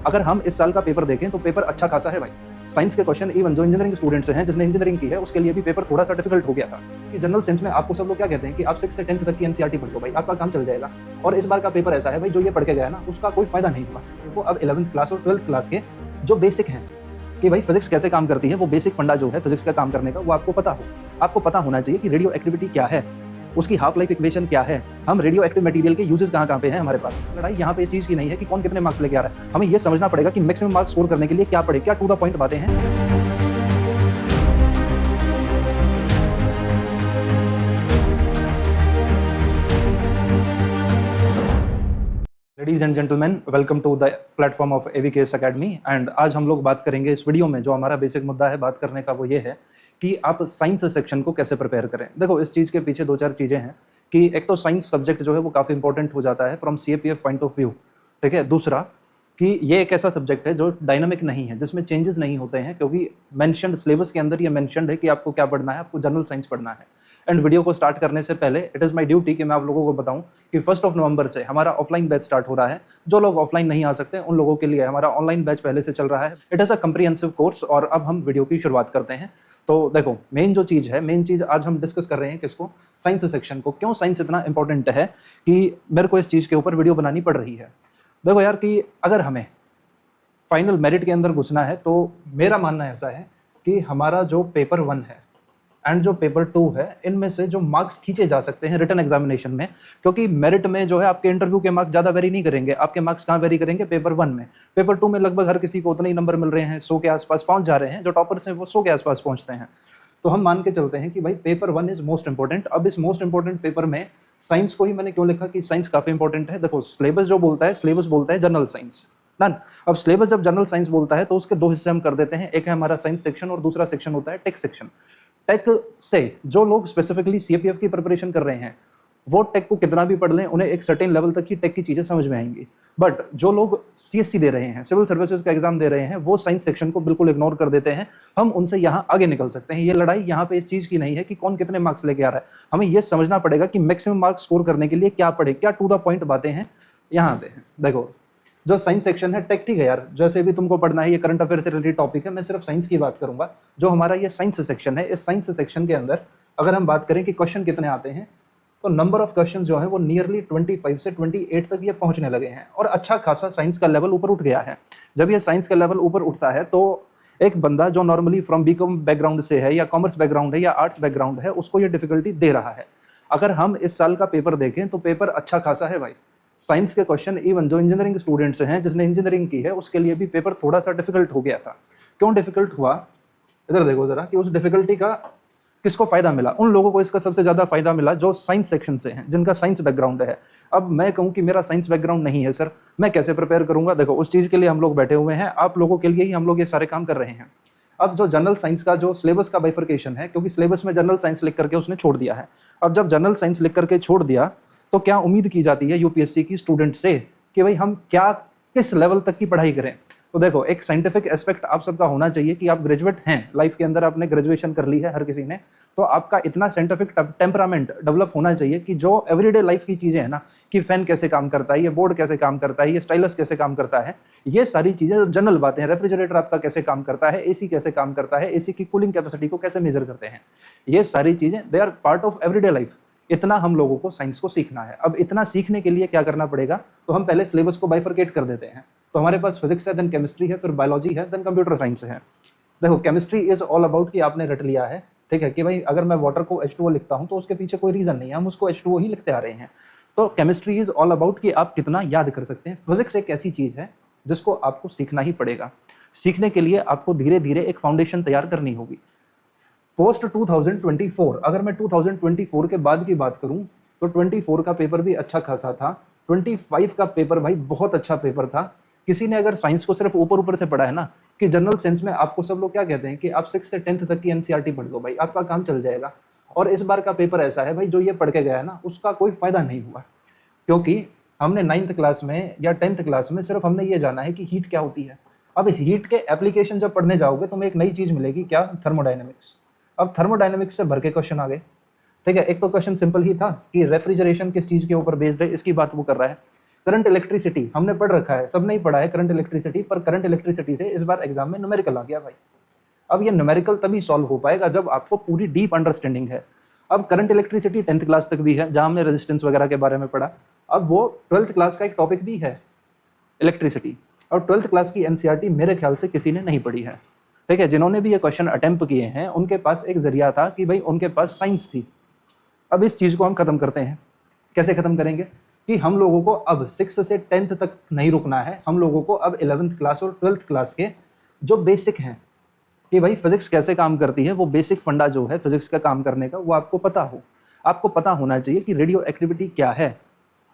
अगर हम इस साल का पेपर देखें तो पेपर अच्छा खासा है भाई। साइंस के क्वेश्चन इवन जो इंजीनियरिंग स्टूडेंट्स हैं, जिसने इंजीनियरिंग की है, उसके लिए भी पेपर थोड़ा सा डिफिकल्ट हो गया था। कि जनरल साइंस में आपको सब लोग क्या कहते हैं कि आप 6 से 10th तक की एनसीईआरटी पढ़ लो भाई, आपका काम चल जाएगा। और इस बार का पेपर ऐसा है भाई, जो ये पढ़ के गया ना, उसका कोई फायदा नहीं हुआ। वो अब 11th क्लास और 12th क्लास के जो बेसिक हैं कि भाई फिजिक्स कैसे काम करती है, वो बेसिक फंडा जो है फिजिक्स का काम करने का, वो आपको पता हो। आपको पता होना चाहिए कि रेडियो एक्टिविटी क्या है, उसकी हाफ लाइफ इक्वेशन क्या है, हम रेडियो एक्टिव मटेरियल के यूजेस कहाँ पे हैं हमारे पास। लड़ाई यहाँ पे इस चीज़ की नहीं है कि कौन कितने मार्क्स लेके आ रहा है, हमें ये समझना पड़ेगा कि मैक्सिमम मार्क्स स्कोर करने के लिए क्या पढ़े, क्या टू द पॉइंट बातें हैं। Ladies and gentleman, welcome to the platform of AVKS academy. And आज हम लोग बात करेंगे इस वीडियो में, जो हमारा बेसिक मुद्दा है बात करने का, वो ये है कि आप साइंस सेक्शन को कैसे प्रिपेयर करें। देखो, इस चीज़ के पीछे दो चार चीज़ें हैं कि एक तो साइंस सब्जेक्ट जो है वो काफ़ी इंपॉर्टेंट हो जाता है from CAPF point of view, ठीक है। दूसरा कि ये एक ऐसा सब्जेक्ट है जो डायनामिक नहीं है, जिसमें चेंजेस नहीं होते हैं, क्योंकि मेंशन्ड सिलेबस के अंदर ये मेंशन्ड है कि आपको क्या पढ़ना है, आपको जनरल साइंस पढ़ना है। एंड वीडियो को स्टार्ट करने से पहले इट इज़ माय ड्यूटी कि मैं आप लोगों को बताऊं कि 1 नवंबर से हमारा ऑफलाइन बैच स्टार्ट हो रहा है। जो लोग ऑफलाइन नहीं आ सकते उन लोगों के लिए हमारा ऑनलाइन बैच पहले से चल रहा है। It is a comprehensive course. और अब हम वीडियो की शुरुआत करते हैं। तो देखो, मेन जो चीज़ है, मेन चीज़ आज हम डिस्कस कर रहे हैं किसको, साइंस सेक्शन को। क्यों साइंस इतना इंपॉर्टेंट है कि मेरे को इस चीज़ के ऊपर वीडियो बनानी पड़ रही है। देखो यार, कि अगर हमें फाइनल मेरिट के अंदर घुसना है तो मेरा मानना ऐसा है कि हमारा जो पेपर 1 है एंड जो पेपर 2 है, इनमें से जो मार्क्स खींचे जा सकते हैं रिटन एग्जामिनेशन में, क्योंकि मेरिट में जो है आपके इंटरव्यू के मार्क्स ज़्यादा वेरी नहीं करेंगे। आपके मार्क्स कहाँ वेरी करेंगे, पेपर 1 में। पेपर 2 में लगभग हर किसी को उतने ही नंबर मिल रहे हैं, 100 के आसपास पहुंच जा रहे हैं। जो टॉपर्स हैं वो 100 के आसपास पहुंचते हैं। तो हम मान के चलते हैं कि भाई पेपर 1 इज मोस्ट इंपॉर्टेंट। अब इस मोस्ट इंपॉर्टेंट पेपर में साइंस को ही मैंने क्यों लिखा कि साइंस काफ़ी इंपॉर्टेंट है। देखो, सिलेबस जो बोलता है, सिलेबस बोलता है जनरल साइंस डन। अब सिलेबस जब जनरल साइंस बोलता है तो उसके दो हिस्से हम कर देते हैं। एक है हमारा साइंस सेक्शन और दूसरा सेक्शन होता है टेक सेक्शन। टेक से जो लोग स्पेसिफिकली सीएपीएफ की प्रिपरेशन कर रहे हैं, वो टेक को कितना भी पढ़ लें, उन्हें एक सर्टेन लेवल तक ही टेक की चीजें समझ में आएंगी। बट जो लोग सीएससी दे रहे हैं, सिविल सर्विसेज का एग्जाम दे रहे हैं, वो साइंस सेक्शन को बिल्कुल इग्नोर कर देते हैं। हम उनसे यहाँ आगे निकल सकते हैं। ये लड़ाई यहाँ पे इस चीज की नहीं है कि कौन कितने मार्क्स लेके आ रहा है, हमें यह समझना पड़ेगा कि मैक्सिमम मार्क्स स्कोर करने के लिए क्या पढ़े, क्या टू द पॉइंट बातें हैं यहाँ पे। देखो, जो साइंस सेक्शन है, टेक ठीक है यार, जैसे भी तुमको पढ़ना है, ये करंट अफेयर से रिलेटेड टॉपिक है, मैं सिर्फ साइंस की बात करूंगा। जो हमारा ये साइंस सेक्शन है, इस साइंस सेक्शन के अंदर अगर हम बात करें कि क्वेश्चन कितने आते हैं, तो नंबर ऑफ क्वेश्चन जो है वो नियरली 25 से 28 तक ये पहुंचने लगे हैं। और अच्छा खासा साइंस का लेवल ऊपर उठ गया है। जब ये साइंस का लेवल ऊपर उठता है तो एक बंदा जो नॉर्मली फ्रॉम बीकॉम बैकग्राउंड से है, या कॉमर्स बैकग्राउंड है, या आर्ट्स बैकग्राउंड है, उसको ये डिफिकल्टी दे रहा है। अगर हम इस साल का पेपर देखें तो पेपर अच्छा खासा है भाई। साइंस के क्वेश्चन इवन जो इंजीनियरिंग स्टूडेंट्स हैं, जिसने इंजीनियरिंग की है, उसके लिए भी पेपर थोड़ा सा डिफिकल्ट हो गया था। क्यों डिफिकल्ट हुआ, इधर देखो जरा, कि उस डिफिकल्टी का किसको फायदा मिला। उन लोगों को इसका सबसे ज्यादा फायदा मिला जो साइंस सेक्शन से हैं, जिनका साइंस बैकग्राउंड है। अब मैं कहूं कि मेरा साइंस बैकग्राउंड नहीं है सर, मैं कैसे प्रिपेयर करूंगा। देखो, उस चीज के लिए हम लोग बैठे हुए हैं, आप लोगों के लिए ही हम लोग ये सारे काम कर रहे हैं। अब जो जनरल साइंस का जो सिलेबस का बाइफरकेशन है, क्योंकि सिलेबस में जनरल साइंस लिख करके उसने छोड़ दिया है। अब जब जनरल साइंस लिख करके छोड़ दिया तो क्या उम्मीद की जाती है यूपीएससी की स्टूडेंट से कि भाई हम क्या किस लेवल तक की पढ़ाई करें। तो देखो, एक साइंटिफिक एस्पेक्ट आप सबका होना चाहिए कि आप ग्रेजुएट हैं, लाइफ के अंदर आपने ग्रेजुएशन कर ली है हर किसी ने, तो आपका इतना साइंटिफिक टेम्परामेंट डेवलप होना चाहिए कि जो एवरीडे लाइफ की चीजें हैं ना, कि फैन कैसे काम करता है, ये बोर्ड कैसे काम करता है, ये स्टाइलस कैसे काम करता है, ये सारी चीजें जो जनरल बातें हैं, रेफ्रिजरेटर आपका कैसे काम करता है, एसी कैसे काम करता है, एसी की कूलिंग कैपेसिटी को कैसे मेजर करते हैं, ये सारी चीजें they are part of everyday life. इतना हम लोगों को साइंस को सीखना है। अब इतना सीखने के लिए क्या करना पड़ेगा, तो हम पहले सिलेबस को बाइफरकेट कर देते हैं। तो हमारे पास फिजिक्स है, देन केमिस्ट्री है, फिर बायोलॉजी है, देन कंप्यूटर साइंस है। देखो, केमिस्ट्री इज ऑल अबाउट कि आपने रट लिया है, ठीक है, कि भाई अगर मैं वाटर को H2O लिखता हूं तो उसके पीछे कोई रीजन नहीं है, हम उसको H2O ही लिखते आ रहे हैं। तो केमिस्ट्री इज ऑल अबाउट कि आप कितना याद कर सकते हैं। फिजिक्स एक ऐसी चीज है जिसको आपको सीखना ही पड़ेगा। सीखने के लिए आपको धीरे धीरे एक फाउंडेशन तैयार करनी होगी। पोस्ट 2024, अगर मैं 2024 के बाद की बात करूं तो 24 का पेपर भी अच्छा खासा था। 25 का पेपर भाई बहुत अच्छा पेपर था। किसी ने अगर साइंस को सिर्फ ऊपर ऊपर से पढ़ा है ना, कि जनरल साइंस में आपको सब लोग क्या कहते हैं कि आप 6 से 10th तक की एनसीईआरटी पढ़ लो भाई, आपका काम चल जाएगा। और इस बार का पेपर ऐसा है भाई, जो ये पढ़ के गया है ना, उसका कोई फायदा नहीं हुआ। क्योंकि हमने 9th क्लास में या 10th क्लास में सिर्फ हमने ये जाना है कि हीट क्या होती है। अब इस हीट के एप्लीकेशन जब पढ़ने जाओगे तो एक नई चीज मिलेगी, क्या, थर्मोडायनेमिक्स। अब थर्मोडायनेमिक्स से भर के क्वेश्चन आ गए, ठीक है। एक तो क्वेश्चन सिंपल ही था कि रेफ्रिजरेशन किस चीज के ऊपर बेस्ड है, इसकी बात वो कर रहा है। करंट इलेक्ट्रिसिटी हमने पढ़ रखा है, सब नहीं पढ़ा है करंट इलेक्ट्रिसिटी, पर करंट इलेक्ट्रिसिटी से इस बार एग्जाम में न्यूमेरिकल आ गया भाई। अब ये न्यूमेरिकल तभी सॉल्व हो पाएगा जब आपको पूरी डीप अंडरस्टैंडिंग है। अब करंट इलेक्ट्रिसिटी 10th क्लास तक भी है, जहां हमने रेजिस्टेंस वगैरह के बारे में पढ़ा। अब वो 12th क्लास का एक टॉपिक भी है इलेक्ट्रिसिटी, और 12th क्लास की एनसीईआरटी मेरे ख्याल से किसी ने नहीं पढ़ी है, ठीक है। जिन्होंने भी ये क्वेश्चन अटेम्प्ट किए हैं उनके पास एक जरिया था कि भाई उनके पास साइंस थी। अब इस चीज़ को हम खत्म करते हैं। कैसे खत्म करेंगे कि हम लोगों को अब 6 से 10th तक नहीं रुकना है, हम लोगों को अब 11th क्लास और 12th क्लास के जो बेसिक हैं कि भाई फिजिक्स कैसे काम करती है, वो बेसिक फंडा जो है फिजिक्स का काम करने का, वो आपको पता हो। आपको पता होना चाहिए कि रेडियो एक्टिविटी क्या है,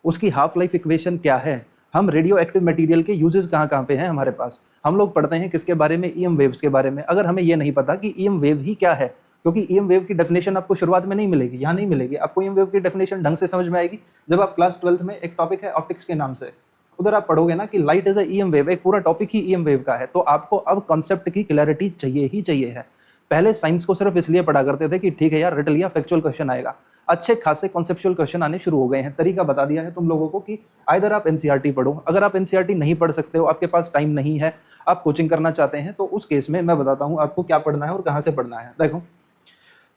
उसकी हाफ लाइफ इक्वेशन क्या है, हम रेडियो एक्टिव मटेरियल के यूजेस कहाँ पे हैं हमारे पास। हम लोग पढ़ते हैं किसके बारे में, ईएम वेव्स के बारे में। अगर हमें ये नहीं पता कि ईएम वेव ही क्या है, क्योंकि ईएम वेव की डेफिनेशन आपको शुरुआत में नहीं मिलेगी, यहाँ नहीं मिलेगी। आपको ईएम वेव की डेफिनेशन ढंग से समझ में आएगी जब आप क्लास 12th में एक टॉपिक है ऑप्टिक्स के नाम से, उधर आप पढ़ोगे ना कि light is a EM wave, एक पूरा टॉपिक ही ईएम वेव का है। तो आपको अब कॉन्सेप्ट की क्लैरिटी चाहिए ही चाहिए है। पहले साइंस को सिर्फ इसलिए पढ़ा करते थे कि ठीक है यार रट लिया, फैक्चुअल क्वेश्चन आएगा। अच्छे खासे कॉन्सेप्चुअल क्वेश्चन आने शुरू हो गए हैं। तरीका बता दिया है तुम लोगों को कि आइदर आप एनसीईआरटी पढ़ो, अगर आप एनसीईआरटी नहीं पढ़ सकते हो, आपके पास टाइम नहीं है, आप कोचिंग करना चाहते हैं, तो उस केस में मैं बताता हूँ आपको क्या पढ़ना है और कहाँ से पढ़ना है। देखो,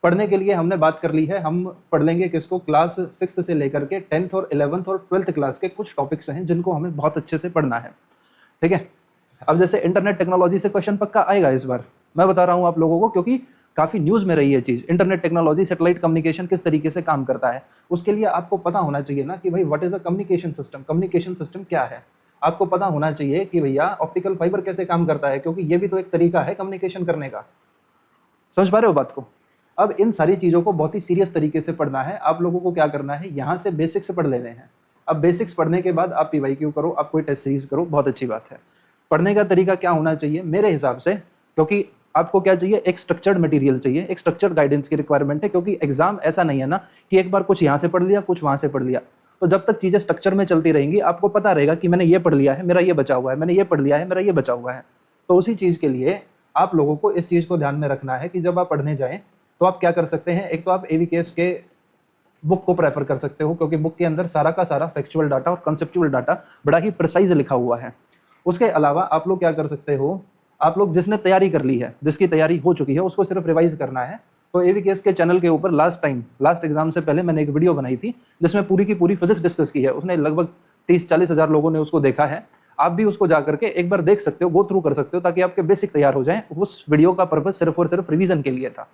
पढ़ने के लिए हमने बात कर ली है, हम पढ़ लेंगे किसको, क्लास 6th से लेकर के 10th और 11th और 12th क्लास के कुछ टॉपिक्स हैं जिनको हमें बहुत अच्छे से पढ़ना है, ठीक है। अब जैसे इंटरनेट टेक्नोलॉजी से क्वेश्चन पक्का आएगा इस बार, मैं बता रहा हूँ आप लोगों को, क्योंकि काफ़ी न्यूज़ में रही है चीज़। इंटरनेट टेक्नोलॉजी, सैटेलाइट कम्युनिकेशन किस तरीके से काम करता है, उसके लिए आपको पता होना चाहिए ना कि भाई what is a communication system, communication system क्या है। आपको पता होना चाहिए कि भैया ऑप्टिकल फाइबर कैसे काम करता है, क्योंकि ये भी तो एक तरीका है कम्युनिकेशन करने का। समझ पा रहे हो बात को। अब इन सारी चीज़ों को बहुत ही सीरियस तरीके से पढ़ना है। आप लोगों को क्या करना है, यहाँ से बेसिक्स पढ़ लेने हैं। अब बेसिक्स पढ़ने के बाद आप पीवाईक्यू करो, आप कोई टेस्ट सीरीज करो, बहुत अच्छी बात है। पढ़ने का तरीका क्या होना चाहिए मेरे हिसाब से, क्योंकि आपको क्या चाहिए, एक स्ट्रक्चर्ड मटेरियल चाहिए, एक स्ट्रक्चर्ड गाइडेंस की रिक्वायरमेंट है। क्योंकि एग्जाम ऐसा नहीं है ना कि एक बार कुछ यहाँ से पढ़ लिया, कुछ वहाँ से पढ़ लिया। तो जब तक चीज़ें स्ट्रक्चर में चलती रहेंगी, आपको पता रहेगा कि मैंने ये पढ़ लिया है, मेरा ये बचा हुआ है, मैंने ये पढ़ लिया है, मेरा ये बचा हुआ है। तो उसी चीज़ के लिए आप लोगों को इस चीज़ को ध्यान में रखना है कि जब आप पढ़ने जाएँ तो आप क्या कर सकते हैं, एक तो आप एवीकेएस के बुक को प्रेफर कर सकते हो, क्योंकि बुक के अंदर सारा का सारा फैक्चुअल डाटा और कंसेप्चुअल डाटा बड़ा ही प्रिसाइज लिखा हुआ है। उसके अलावा आप लोग क्या कर सकते हो, आप लोग जिसने तैयारी कर ली है, जिसकी तैयारी हो चुकी है, उसको सिर्फ रिवाइज करना है। तो एवीकेएस के चैनल के ऊपर लास्ट एग्जाम से पहले मैंने एक वीडियो बनाई थी जिसमें पूरी की पूरी फिजिक्स डिस्कस की है। उसने लगभग 30-40 हज़ार लोगों ने उसको देखा है। आप भी उसको जा करके एक बार देख सकते हो, गो थ्रू कर सकते हो, ताकि आपके बेसिक तैयार हो जाएं। उस वीडियो का पर्पज सिर्फ और सिर्फ रिवीजन के लिए था।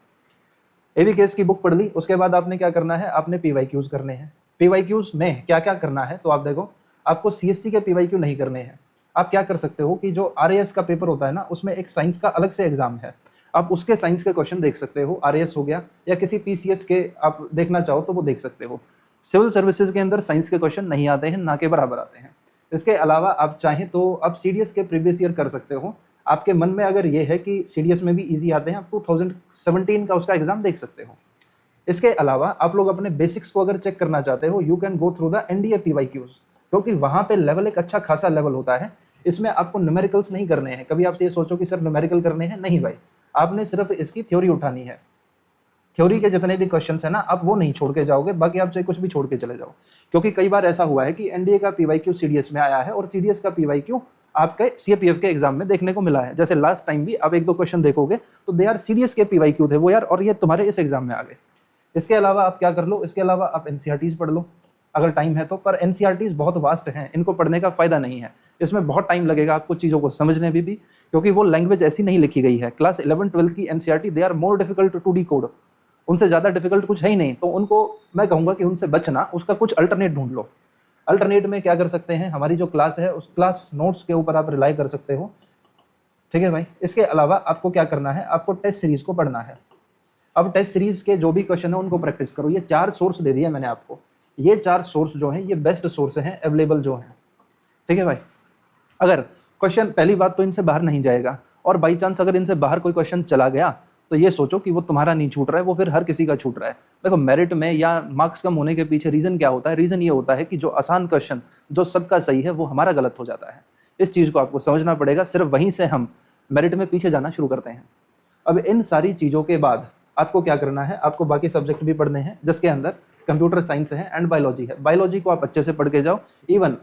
एवीकेएस की बुक पढ़ ली, उसके बाद आपने क्या करना है, आपने पीवाईक्यूज करने हैं। पीवाईक्यूज में क्या क्या करना है, तो आप देखो, आपको सीएससी के पीवाईक्यू नहीं करने हैं। आप क्या कर सकते हो कि जो आरएएस का पेपर होता है ना, उसमें एक साइंस का अलग से एग्जाम है, आप उसके साइंस के क्वेश्चन देख सकते हो। आरएएस हो गया, या किसी पीसीएस के आप देखना चाहो तो वो देख सकते हो। सिविल सर्विसेज के अंदर साइंस के क्वेश्चन नहीं आते हैं, ना के बराबर आते हैं। इसके अलावा आप चाहें तो आप सीडीएस के प्रीवियस ईयर कर सकते हो। आपके मन में अगर ये है कि सीडीएस में भी इजी आते हैं, आप 2017 का उसका एग्जाम देख सकते हो। इसके अलावा आप लोग अपने बेसिक्स को अगर चेक करना चाहते हो, you can go through the NDA PYQs, क्योंकि वहां पे लेवल एक अच्छा खासा लेवल होता है। इसमें आपको न्यूमेरिकल्स नहीं करने हैं। कभी आपसे ये सोचो कि सर न्यूमेरिकल करने हैं, नहीं भाई, आपने सिर्फ इसकी थ्योरी उठानी है। थ्योरी के जितने भी क्वेश्चंस है ना, आप वो नहीं छोड़ के जाओगे, बाकी आप चाहे कुछ भी छोड़ के चले जाओ। क्योंकि कई बार ऐसा हुआ है कि एनडीए का पीवाईक्यू सीडीएस में आया है और सीडीएस का पीवाईक्यू आपके सीएपीएफ के एग्जाम में देखने को मिला है। जैसे लास्ट टाइम भी आप 1-2 क्वेश्चन देखोगे तो दे आर सीडीएस के पीवाईक्यू थे वो यार, और ये तुम्हारे इस एग्जाम में आ गए। इसके अलावा आप क्या कर लो, इसके अलावा आप एनसीईआरटीज पढ़ लो अगर टाइम है तो। पर एनसीईआरटीज बहुत वास्ट हैं, इनको पढ़ने का फायदा नहीं है। इसमें बहुत टाइम लगेगा आपको चीज़ों को समझने में भी, क्योंकि वो लैंग्वेज ऐसी नहीं लिखी गई है। क्लास 11-12 की NCERT they are more difficult to decode, उनसे ज़्यादा डिफिकल्ट कुछ है ही नहीं। तो उनको मैं कहूँगा कि उनसे बचना, उसका कुछ अल्टरनेट ढूंढ लो। अल्टरनेट में क्या कर सकते हैं, हमारी जो क्लास है उस क्लास नोट्स के ऊपर आप रिलाई कर सकते हो, ठीक है भाई। इसके अलावा आपको क्या करना है, आपको टेस्ट सीरीज को पढ़ना है। अब टेस्ट सीरीज के जो भी क्वेश्चन है उनको प्रैक्टिस करो। ये 4 सोर्स दे दिया मैंने आपको, ये 4 सोर्स जो हैं ये बेस्ट सोर्स हैं अवेलेबल जो हैं, ठीक है भाई। अगर क्वेश्चन, पहली बात तो इनसे बाहर नहीं जाएगा, और बाई चांस अगर इनसे बाहर कोई क्वेश्चन चला गया तो ये सोचो कि वो तुम्हारा नहीं छूट रहा है, वो फिर हर किसी का छूट रहा है। देखो, मेरिट में या मार्क्स कम होने के पीछे रीज़न क्या होता है, रीज़न ये होता है कि जो आसान क्वेश्चन, जो सबका सही है, वो हमारा गलत हो जाता है। इस चीज़ को आपको समझना पड़ेगा, सिर्फ वहीं से हम मेरिट में पीछे जाना शुरू करते हैं। अब इन सारी चीज़ों के बाद आपको क्या करना है, आपको बाकी सब्जेक्ट भी पढ़ने हैं, जिसके अंदर कंप्यूटर साइंस है एंड बायोलॉजी है। बायोलॉजी को आप अच्छे से पढ़ के जाओ। Even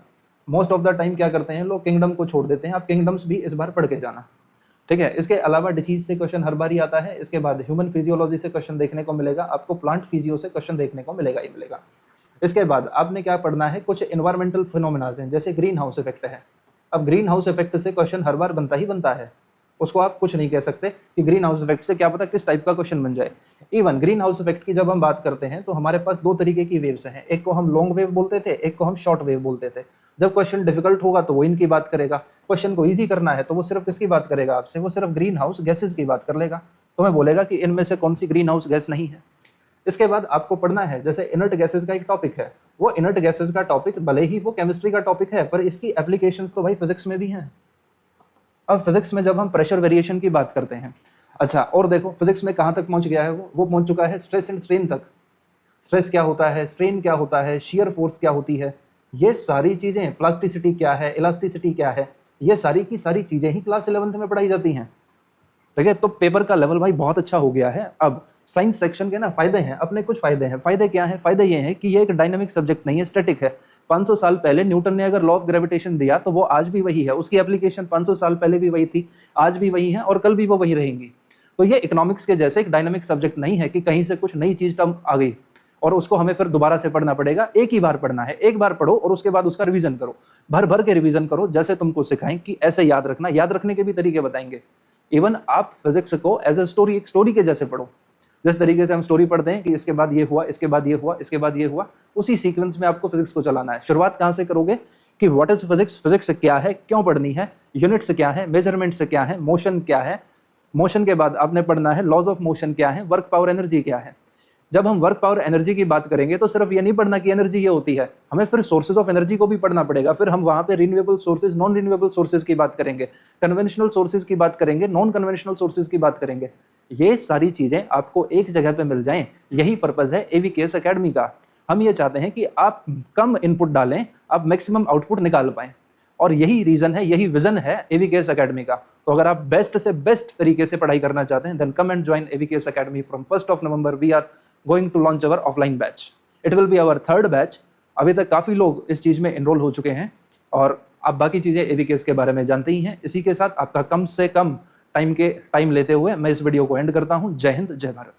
most of the time क्या करते हैं लोग, किंगडम को छोड़ देते हैं। आप किंगडम्स भी इस बार पढ़ के जाना, ठीक है। इसके अलावा डिसीज से क्वेश्चन हर बार ही आता है। इसके बाद ह्यूमन फिजियोलॉजी से क्वेश्चन देखने को मिलेगा, आपको प्लांट फिजियो से क्वेश्चन देखने को मिलेगा ही मिलेगा। इसके बाद आपने क्या पढ़ना है, कुछ एनवायरमेंटल फिनोमेना हैं, जैसे ग्रीन हाउस इफेक्ट है। अब ग्रीन हाउस इफेक्ट से क्वेश्चन हर बार बनता ही बनता है, उसको आप कुछ नहीं कह सकते कि ग्रीन हाउस इफेक्ट से क्या पता किस टाइप का क्वेश्चन बन जाए। इवन ग्रीन हाउस इफेक्ट की जब हम बात करते हैं तो हमारे पास दो तरीके की वेव्स हैं, एक को हम लॉन्ग वेव बोलते थे, एक को हम शॉर्ट वेव बोलते थे। जब क्वेश्चन डिफिकल्ट होगा तो वो इनकी बात करेगा, क्वेश्चन को ईजी करना है तो वो सिर्फ किसकी बात करेगा आपसे, वो सिर्फ ग्रीन हाउस गैसेज की बात कर लेगा। तो मैं बोलेगा कि इनमें से कौन सी ग्रीन हाउस गैस नहीं है। इसके बाद आपको पढ़ना है, जैसे इनर्ट गैसेज का एक टॉपिक है, वो इनर्ट गैसेज का टॉपिक भले ही वो केमिस्ट्री का टॉपिक है, पर इसकी एप्लीकेशंस तो भाई फिजिक्स में भी हैं। अब फिजिक्स में जब हम प्रेशर वेरिएशन की बात करते हैं, अच्छा और देखो फिजिक्स में कहाँ तक पहुंच गया है, वो पहुंच चुका है स्ट्रेस एंड स्ट्रेन तक। स्ट्रेस क्या होता है, स्ट्रेन क्या होता है, शियर फोर्स क्या होती है, ये सारी चीजें, प्लास्टिसिटी क्या है, इलास्टिसिटी क्या है, ये सारी की सारी चीजें ही क्लास 11th में पढ़ाई जाती हैं, ठीक है। तो पेपर का लेवल भाई बहुत अच्छा हो गया है। अब साइंस सेक्शन के ना फायदे हैं, अपने कुछ फायदे हैं। फायदे क्या हैं, फायदे ये हैं कि ये एक डायनामिक सब्जेक्ट नहीं है, स्टैटिक है। 500 साल पहले न्यूटन ने अगर लॉ ऑफ ग्रेविटेशन दिया तो वो आज भी वही है, उसकी एप्लीकेशन 500 साल पहले भी वही थी, आज भी वही है और कल भी वो वही रहेंगी। तो ये इकोनॉमिक्स के जैसे एक डायनामिक सब्जेक्ट नहीं है कि कहीं से कुछ नई चीज टर्म आ गई और उसको हमें फिर दोबारा से पढ़ना पड़ेगा। एक ही बार पढ़ना है, एक बार पढ़ो और उसके बाद उसका रिवीजन करो, भर भर के रिवीजन करो, जैसे तुमको सिखाएं कि ऐसे याद रखना। याद रखने के भी तरीके बताएंगे। इवन आप फिजिक्स को एज ए स्टोरी, एक स्टोरी के जैसे पढ़ो। जिस तरीके से हम स्टोरी पढ़ते हैं कि इसके बाद ये हुआ, इसके बाद ये हुआ, इसके बाद ये हुआ, उसी सीक्वेंस में आपको फिजिक्स को चलाना है। शुरुआत कहाँ से करोगे कि व्हाट इज फिजिक्स, फिजिक्स क्या है, क्यों पढ़नी है, यूनिट्स क्या है, मेजरमेंट्स क्या है, मोशन क्या है। मोशन के बाद आपने पढ़ना है लॉज ऑफ मोशन क्या है, वर्क पावर एनर्जी क्या है। जब हम वर्क पावर एनर्जी की बात करेंगे तो सिर्फ ये नहीं पढ़ना कि एनर्जी ये होती है, हमें फिर सोर्सेज ऑफ एनर्जी को भी पढ़ना पड़ेगा। फिर हम वहां पे renewable sources, non renewable sources की बात करेंगे, कन्वेंशनल सोर्सेज की बात करेंगे, नॉन कन्वेंशनल सोर्सेज की बात करेंगे। ये सारी चीजें आपको एक जगह पे मिल जाएं, यही पर्पज है एवीकेएस एकेडमी का। हम ये चाहते हैं कि आप कम इनपुट डालें, आप मैक्सिमम आउटपुट निकाल पाएं, और यही रीजन है, यही विजन है एवीकेएस एकेडमी का। तो अगर आप बेस्ट से बेस्ट तरीके से पढ़ाई करना चाहते हैं, then come and join AVKS academy from 1 November। We are going to launch our offline batch. It will be our 3rd batch. अभी तक काफी लोग इस चीज में एनरोल हो चुके हैं और आप बाकी चीजें एवीकेएस के बारे में जानते ही हैं। इसी के साथ आपका कम से कम टाइम लेते हुए मैं इस वीडियो को एंड करता हूं। जय हिंद, जय भारत।